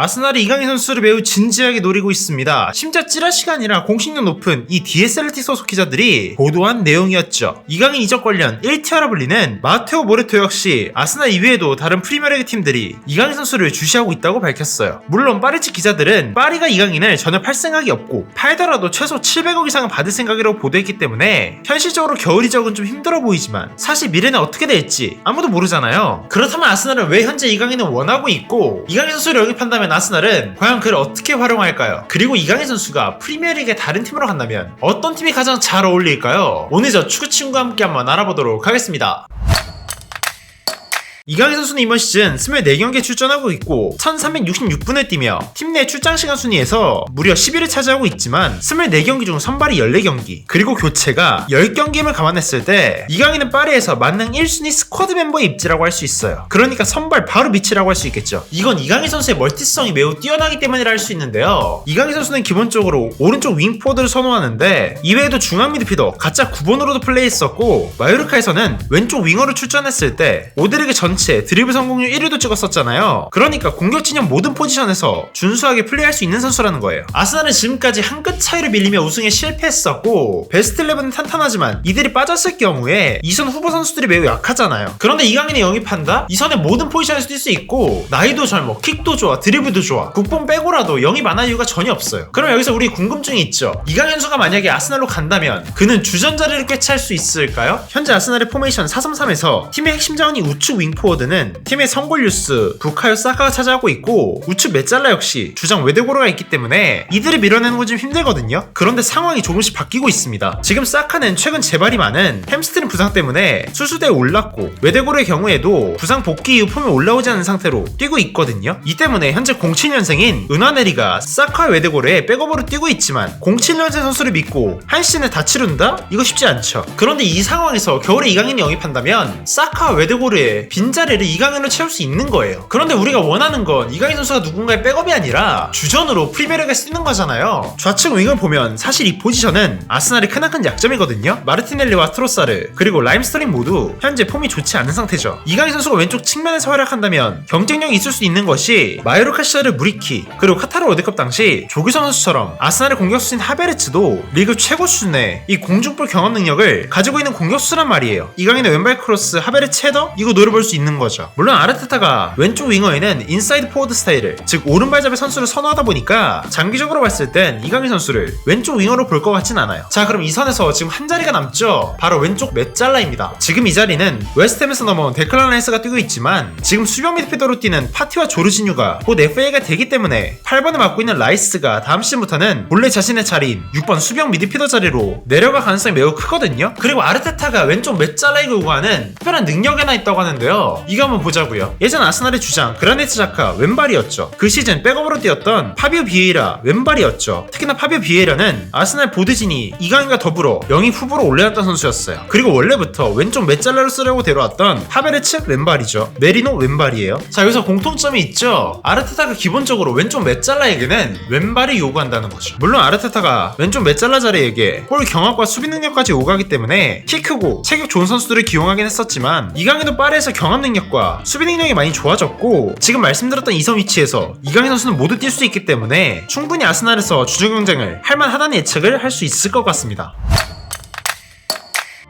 아스날이 이강인 선수를 매우 진지하게 노리고 있습니다. 심지어 찌라시가 아니라 공식력 높은 이 DSLT 소속 기자들이 보도한 내용이었죠. 이강인 이적 관련 1티어라 불리는 마테오 모레토 역시 아스날 이외에도 다른 프리미어리그 팀들이 이강인 선수를 주시하고 있다고 밝혔어요. 물론 파리치 기자들은 파리가 이강인을 전혀 팔 생각이 없고 팔더라도 최소 700억 이상은 받을 생각이라고 보도했기 때문에 현실적으로 겨울 이적은 좀 힘들어 보이지만 사실 미래는 어떻게 될지 아무도 모르잖아요. 그렇다면 아스날은 왜 현재 이강인을 원하고 있고 이강인 선수를 영입한다면 아스날은 과연 그를 어떻게 활용할까요? 그리고 이강인 선수가 프리미어리그의 다른 팀으로 간다면 어떤 팀이 가장 잘 어울릴까요? 오늘 저 축구친구와 함께 한번 알아보도록 하겠습니다. 이강인 선수는 이번 시즌 24경기에 출전하고 있고 1366분을 뛰며 팀 내 출장시간 순위에서 무려 10위를 차지하고 있지만 24경기 중 선발이 14경기 그리고 교체가 10경기임을 감안했을 때 이강인은 파리에서 만능 1순위 스쿼드 멤버의 입지라고 할 수 있어요. 그러니까 선발 바로 밑이라고 할 수 있겠죠. 이건 이강인 선수의 멀티성이 매우 뛰어나기 때문이라 할 수 있는데요. 이강인 선수는 기본적으로 오른쪽 윙포워드를 선호하는데 이외에도 중앙 미드필더 가짜 9번으로도 플레이했었고 마요르카에서는 왼쪽 윙어로 출전했을 때 오드리그 전체 드리블 성공률 1위도 찍었었잖아요. 그러니까 공격 진영 모든 포지션에서 준수하게 플레이할 수 있는 선수라는 거예요. 아스날은 지금까지 한 끗 차이로 밀리며 우승에 실패했었고 베스트 11은 탄탄하지만 이들이 빠졌을 경우에 2선 후보 선수들이 매우 약하잖아요. 그런데 이강인을 영입한다? 2선의 모든 포지션에서 뛸 수 있고 나이도 젊어, 킥도 좋아, 드리블도 좋아, 국뽕 빼고라도 영입 안 할 이유가 전혀 없어요. 그럼 여기서 우리 궁금증이 있죠. 이강인 선수가 만약에 아스날로 간다면 그는 주전 자리를 꿰찰 수 있을까요? 현재 아스날의 포메이션 4-3-3에서 팀의 핵심 자원이 우측 윙포워드는 팀의 성골뉴스, 부카요 사카가 차지하고 있고 우측 메잘라 역시 주장 웨데고르가 있기 때문에 이들을 밀어내는 건 좀 힘들거든요. 그런데 상황이 조금씩 바뀌고 있습니다. 지금 사카는 최근 재발이 많은 햄스트링 부상 때문에 수수대에 올랐고 웨데고르의 경우에도 부상 복귀 이후 폼이 올라오지 않은 상태로 뛰고 있거든요. 이 때문에 현재 07년생인 은하네리가 사카와 웨데고르에 백업으로 뛰고 있지만 07년생 선수를 믿고 한 시즌에 다 치른다? 이거 쉽지 않죠. 그런데 이 상황에서 겨울에 이강인을 영입한다면 사카와 웨데고르의 빈자리를 이강인으로 채울 수 있는 거예요. 그런데 우리가 원하는 건 이강인 선수가 누군가의 백업이 아니라 주전으로 프리미어리그에 쓰는 거잖아요. 좌측 윙을 보면 사실 이 포지션은 아스날의 크나큰 약점이거든요. 마르티넬리와 트로사르 그리고 라임스터링 모두 현재 폼이 좋지 않은 상태죠. 이강인 선수가 왼쪽 측면에서 활약한다면 경쟁력이 있을 수 있는 것이 마요르카 시절의 무리키 그리고 카타르 월드컵 당시 조규성 선수처럼 아스날의 공격수인 하베르츠도 리그 최고 수준의 이 공중볼 경험 능력을 가지고 있는 공격수란 말이에요. 이강인의 왼발 크로스, 하베르츠 헤더 이거 노려볼 수 있는 거죠. 물론 아르테타가 왼쪽 윙어에는 인사이드 포워드 스타일을 즉 오른발잡이 선수를 선호하다 보니까 장기적으로 봤을 땐 이강인 선수를 왼쪽 윙어로 볼 것 같진 않아요. 자, 그럼 이 선에서 지금 한 자리가 남죠. 바로 왼쪽 메잘라입니다. 지금 이 자리는 웨스트햄에서 넘어온 데클란 라이스가 뛰고 있지만 지금 수비형 미드필더로 뛰는 파티와 조르지뉴가 곧 FA가 되기 때문에 8번을 맡고 있는 라이스가 다음 시즌부터는 본래 자신의 자리인 6번 수비형 미드필더 자리로 내려갈 가능성이 매우 크거든요. 그리고 아르테타가 왼쪽 메잘라에게 요구하는 특별한 능력이 하나 있다고 하는데요. 이거 한번 보자고요. 예전 아스날의 주장 그라니트 자카 왼발이었죠. 그 시즌 백업으로 뛰었던 파비오 비에이라 왼발이었죠. 특히나 파비오 비에이라는 아스날 보드진이 이강인과 더불어 영입 후보로 올려놨던 선수였어요. 그리고 원래부터 왼쪽 메잘라로 쓰려고 데려왔던 하베르츠 왼발이죠. 메리노 왼발이에요. 자, 여기서 공통점이 있죠. 아르테타가 기본적으로 왼쪽 메잘라에게는 왼발이 요구한다는 거죠. 물론 아르테타가 왼쪽 메잘라 자리에게 볼 경합과 수비 능력까지 요구하기 때문에 키 크고 체격 좋은 선수들을 기용하긴 했었지만 이강인도 파리에서 경합 능력과 수비 능력이 많이 좋아졌고 지금 말씀드렸던 이선 위치에서 이강인 선수는 모두 뛸 수 있기 때문에 충분히 아스날에서 주전 경쟁을 할만하다는 예측을 할 수 있을 것 같습니다.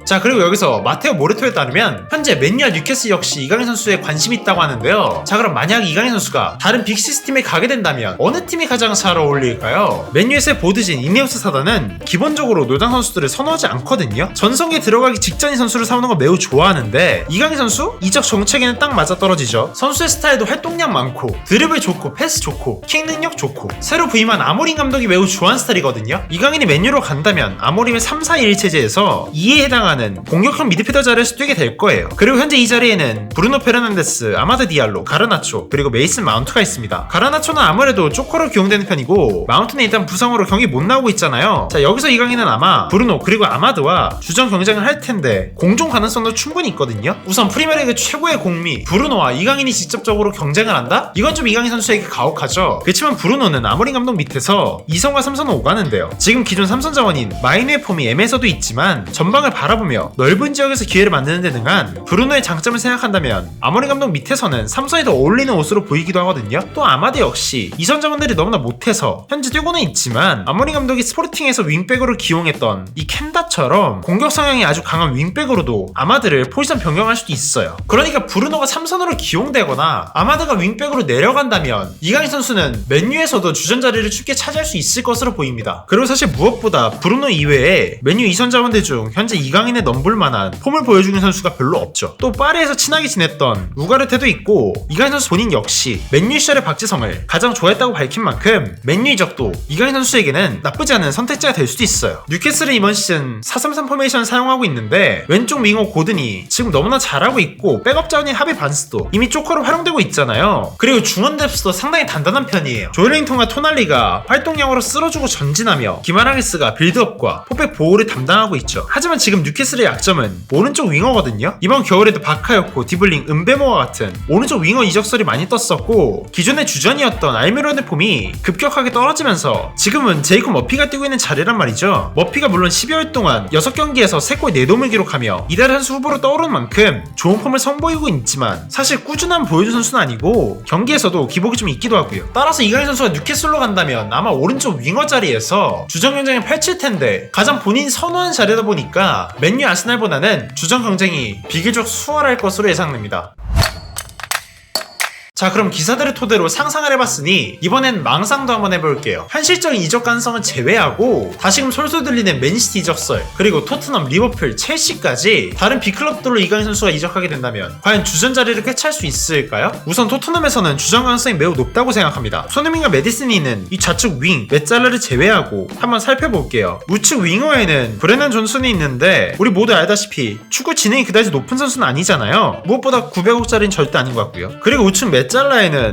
자, 그리고 여기서 마테오 모레토에 따르면 현재 맨유와 뉴캐슬 역시 이강인 선수에 관심이 있다고 하는데요. 자, 그럼 만약 이강인 선수가 다른 빅시스 팀에 가게 된다면 어느 팀이 가장 잘 어울릴까요? 맨유에서의 보드진, 이네오스 사단은 기본적으로 노장 선수들을 선호하지 않거든요. 전성기에 들어가기 직전인 선수를 사오는 거 매우 좋아하는데 이강인 선수? 이적 정책에는 딱 맞아떨어지죠. 선수의 스타일도 활동량 많고 드리블 좋고 패스 좋고 킥 능력 좋고 새로 부임한 아모림 감독이 매우 좋아하는 스타일이거든요. 이강인이 맨유로 간다면 아모림의 3-4-1 체제에서 2에 해당하는 공격형 미드필더 자리에서 뛰게 될 거예요. 그리고 현재 이 자리에는 브루노 페르난데스, 아마드 디알로, 가르나초 그리고 메이슨 마운트가 있습니다. 가르나초는 아무래도 조커로 기용되는 편이고 마운트는 일단 부상으로 경기 못 나오고 있잖아요. 자, 여기서 이강인은 아마 브루노 그리고 아마드와 주전 경쟁을 할 텐데 공존 가능성도 충분히 있거든요. 우선 프리미어리그 최고의 공미 브루노와 이강인이 직접적으로 경쟁을 한다? 이건 좀 이강인 선수에게 가혹하죠. 그렇지만 브루노는 아모림 감독 밑에서 2선과 3선을 오가는데요. 지금 기존 3선 자원인 마이누의 폼이 M에서도 있지만 전방을 바라보는 바라보며 넓은 지역에서 기회를 만드는 데 등한 브루노의 장점을 생각한다면 아모린 감독 밑에서는 삼성이 더 어울리는 옷으로 보이기도 하거든요. 또 아마드 역시 이선 자원들이 너무나 못해서 현재 뛰고는 있지만 아모린 감독이 스포르팅에서 윙백으로 기용했던 이 켄다처럼 공격 성향이 아주 강한 윙백으로도 아마드를 포지션 변경할 수도 있어요. 그러니까 브루노가 삼선으로 기용되거나 아마드가 윙백으로 내려간다면 이강인 선수는 맨유에서도 주전 자리를 쉽게 차지할 수 있을 것으로 보입니다. 그리고 사실 무엇보다 브루노 이외에 맨유 이선 자원들 중 현재 이강인에 넘볼 만한 폼을 보여주는 선수가 별로 없죠. 또 파리에서 친하게 지냈던 우가르테도 있고 이강인 선수 본인 역시 맨유 시절의 박지성을 가장 좋아했다고 밝힌 만큼 맨유 이적도 이강인 선수에게는 나쁘지 않은 선택지가 될 수도 있어요. 뉴캐슬은 이번 시즌 4-3-3 포메이션을 사용하고 있는데 왼쪽 윙어 고든이 지금 너무나 잘하고 있고 백업 자원인 하비 반스도 이미 조커로 활용되고 있잖아요. 그리고 중원 뎁스도 상당히 단단한 편이에요. 조엘링턴과 토날리가 활동량으로 쓸어주고 전진하며 기마랑이스가 빌드업과 포백 보호를 담당하고 있죠. 하지만 지금 뉴캐슬의 약점은 오른쪽 윙어거든요. 이번 겨울에도 바카요코, 디블링, 은베모와 같은 오른쪽 윙어 이적설이 많이 떴었고 기존의 주전이었던 알미론의 폼이 급격하게 떨어지면서 지금은 제이콥 머피가 뛰고 있는 자리란 말이죠. 머피가 물론 12월 동안 6경기에서 3골 4도움을 기록하며 이달 선수 후보로 떠오른 만큼 좋은 폼을 선보이고 있지만 사실 꾸준한 보여준 선수는 아니고 경기에서도 기복이 좀 있기도 하고요. 따라서 이강인 선수가 뉴캐슬로 간다면 아마 오른쪽 윙어 자리에서 주전 경쟁을 펼칠 텐데 가장 본인이 선호하는 자리다 보니까 맨유 아스날보다는 주전 경쟁이 비교적 수월할 것으로 예상됩니다. 자, 그럼 기사들을 토대로 상상을 해봤으니 이번엔 망상도 한번 해볼게요. 현실적인 이적 가능성은 제외하고 다시금 솔솔 들리는 맨시티 이적설, 그리고 토트넘, 리버풀, 첼시까지 다른 빅클럽들로 이강인 선수가 이적하게 된다면 과연 주전 자리를 꿰찰 수 있을까요? 우선 토트넘에서는 주전 가능성이 매우 높다고 생각합니다. 손흥민과 메디슨이 있는 이 좌측 윙 메짤라를 제외하고 한번 살펴볼게요. 우측 윙어에는 브레넌 존슨이 있는데 우리 모두 알다시피 축구 지능이 그다지 높은 선수는 아니잖아요. 무엇보다 900억짜리는 절대 아닌 것 같고요. 그리고 우측 메짤라에는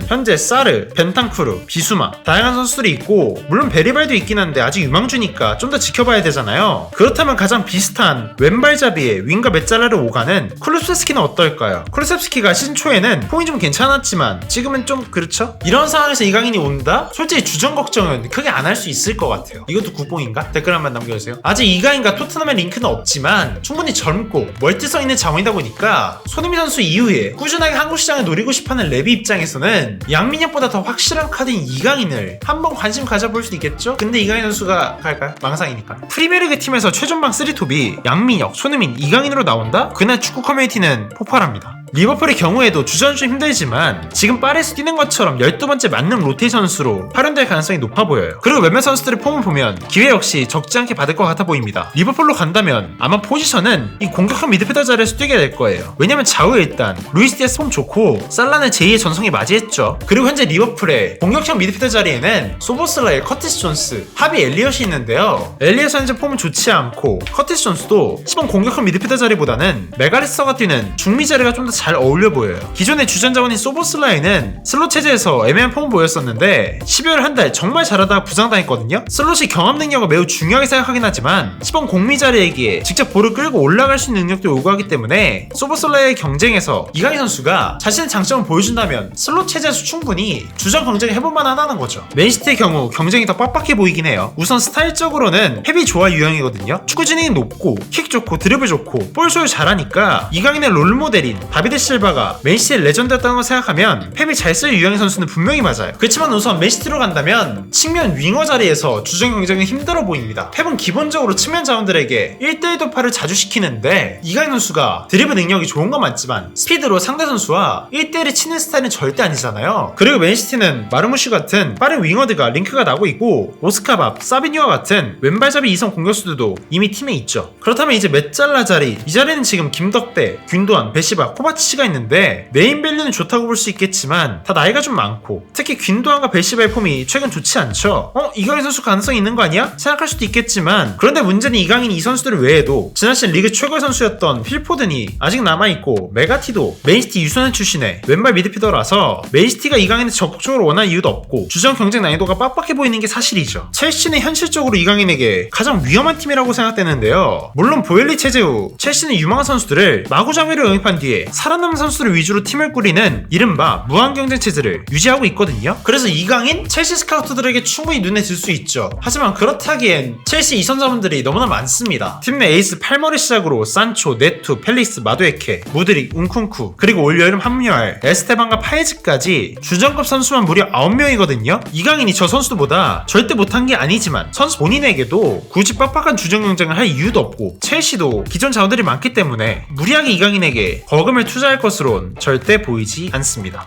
현재 사르, 벤탄쿠르, 비수마 다양한 선수들이 있고 물론 베리발도 있긴 한데 아직 유망주니까 좀 더 지켜봐야 되잖아요. 그렇다면 가장 비슷한 왼발잡이에 윙과 메짤라를 오가는 쿨루셉스키는 어떨까요? 쿨루셉스키가 시즌 초에는 폼이 좀 괜찮았지만 지금은 좀 그렇죠? 이런 상황에서 이강인이 온다? 솔직히 주전 걱정은 크게 안 할 수 있을 것 같아요. 이것도 국뽕인가? 댓글 한번 남겨주세요. 아직 이강인과 토트넘의 링크는 없지만 충분히 젊고 멀티성 있는 자원이다 보니까 손흥민 선수 이후에 꾸준하게 한국 시장을 노리고 싶어하는 레비 입장에서는 양민혁보다 더 확실한 카드인 이강인을 한번 관심 가져볼 수도 있겠죠? 근데 이강인 선수가 갈까요? 망상이니까. 프리미어리그 팀에서 최전방 3톱이 양민혁, 손흥민, 이강인으로 나온다? 그날 축구 커뮤니티는 폭발합니다. 리버풀의 경우에도 주전 좀 힘들지만 지금 파리에서 뛰는 것처럼 12번째 만능 로테이션 선수로 활용될 가능성이 높아 보여요. 그리고 몇몇 선수들의 폼을 보면 기회 역시 적지 않게 받을 것 같아 보입니다. 리버풀로 간다면 아마 포지션은 이 공격형 미드필더 자리에서 뛰게 될 거예요. 왜냐면 좌우에 일단 루이스 디아스 폼 좋고 살라는 제2의 전성이 맞이했죠. 그리고 현재 리버풀의 공격형 미드필더 자리에는 소보슬라의 커티스 존스, 하비 엘리엇이 있는데요. 엘리엇은 현재 폼은 좋지 않고 커티스 존스도 시범 공격형 미드필더 자리보다는 메가리스터가 뛰는 중미 자리가 좀 더 잘 어울려 보여요. 기존의 주전 자원인 소보슬라이는 슬롯 체제에서 애매한 폼을 보였었는데 12월 한 달 정말 잘하다가 부상당했거든요. 슬롯이 경험 능력을 매우 중요하게 생각하긴 하지만 시범 공미 자리에게 직접 볼을 끌고 올라갈 수 있는 능력도 요구하기 때문에 소보슬라의 경쟁에서 이강인 선수가 자신의 장점을 보여준다면 슬롯 체제에서 충분히 주전 경쟁을 해볼만 하다는 거죠. 맨시티의 경우 경쟁이 더 빡빡해 보이긴 해요. 우선 스타일적으로는 헤비 조화 유형이거든요. 축구 지능이 높고 킥 좋고 드리블 좋고 볼 소유 잘하니까 이강인의 롤모델인 다비드 실바가 맨시티의 레전드였다는 걸 생각하면 펩이 잘 쓸 유형의 선수는 분명히 맞아요. 그렇지만 우선 맨시티로 간다면 측면 윙어 자리에서 주전 경쟁은 힘들어 보입니다. 펩은 기본적으로 측면 자원들에게 1대1 돌파를 자주 시키는데 이강인 선수가 드리블 능력이 좋은 건 맞지만 스피드로 상대 선수와 1대1을 치는 스타일은 절대 아니잖아요. 그리고 맨시티는 마르무슈 같은 빠른 윙어들과 링크가 나고 있고 오스카밥, 사비뉴와 같은 왼발잡이 2성 공격수들도 이미 팀에 있죠. 그렇다면 이제 메짤라 자리, 이 자리는 지금 김덕배, 균도안, 베시바, 코바치치가 있는데 메인 밸류는 좋다고 볼 수 있겠지만 다 나이가 좀 많고 특히 균도안과 베시바의 폼이 최근 좋지 않죠. 이강인 선수 가능성이 있는 거 아니야? 생각할 수도 있겠지만 그런데 문제는 이강인이 이 선수들 외에도 지난 시즌 리그 최고의 선수였던 필포든이 아직 남아있고 메가티도 맨시티 유소년 출신의 왼발 미드필더라서 맨시티가 이강인을 적극적으로 원할 이유도 없고 주전 경쟁 난이도가 빡빡해 보이는 게 사실이죠. 첼시는 현실적으로 이강인에게 가장 위험한 팀이라고 생각되는데요. 물론 보엘리 체제 후 첼시는 유망한 선수들을 마구잡이로 영입한 뒤에 살아남은 선수를 위주로 팀을 꾸리는 이른바 무한경쟁 체제를 유지하고 있거든요. 그래서 이강인 첼시 스카우트들에게 충분히 눈에 들 수 있죠. 하지만 그렇다기엔 첼시 이선자분들이 너무나 많습니다. 팀 내 에이스 팔머를 시작으로 산초, 네투, 펠릭스, 마두에케, 무드릭, 웅쿵쿠, 그리고 올 여름 합류할 에스테반과 파에즈까지 주전급 선수만 무려 9명이거든요. 이강인이 저 선수들보다 절대 못한 게 아니지만 선수 본인에게도 굳이 빡빡한 주전 경쟁을 할 이유도 없고 첼시도 기존 자원들이 많기 때문에 무리하게 이강인에게 버금을 투자할 것으론 절대 보이지 않습니다.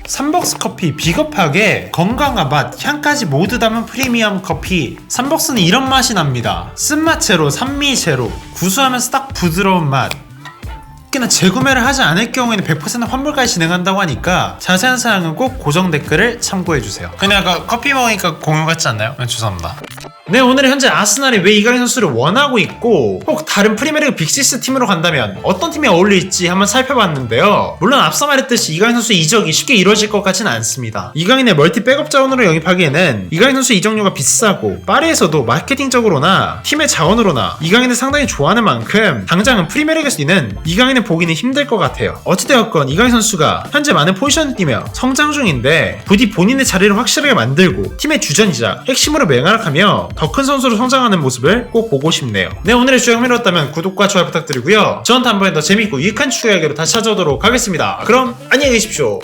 삼벅스 커피 비겁하게 건강과 맛, 향까지 모두 담은 프리미엄 커피. 삼벅스는 이런 맛이 납니다. 쓴맛 제로, 산미 제로, 구수하면서 딱 부드러운 맛. 특히나 재구매를 하지 않을 경우에는 100% 환불까지 진행한다고 하니까 자세한 사항은 꼭 고정 댓글을 참고해주세요. 그냥 아까 커피 먹으니까 공유 같지 않나요? 죄송합니다. 네, 오늘은 현재 아스날이 왜 이강인 선수를 원하고 있고 혹 다른 프리미어리그 빅6 팀으로 간다면 어떤 팀이 어울릴지 한번 살펴봤는데요. 물론 앞서 말했듯이 이강인 선수의 이적이 쉽게 이루어질 것 같지는 않습니다. 이강인의 멀티 백업 자원으로 영입하기에는 이강인 선수의 이적료가 비싸고 파리에서도 마케팅적으로나 팀의 자원으로나 이강인을 상당히 좋아하는 만큼 당장은 프리미어리그에서 뛰는 이강인을 보기는 힘들 것 같아요. 어찌되었건 이강인 선수가 현재 많은 포지션을 뛰며 성장 중인데 부디 본인의 자리를 확실하게 만들고 팀의 주전이자 핵심으로 맹활약하며 더 큰 선수로 성장하는 모습을 꼭 보고 싶네요. 네, 오늘의 주요 흥미로웠다면 구독과 좋아요 부탁드리고요. 저는 다음번에 더 재밌고 유익한 추가 이야기로 다시 찾아오도록 하겠습니다. 그럼 안녕히 계십시오.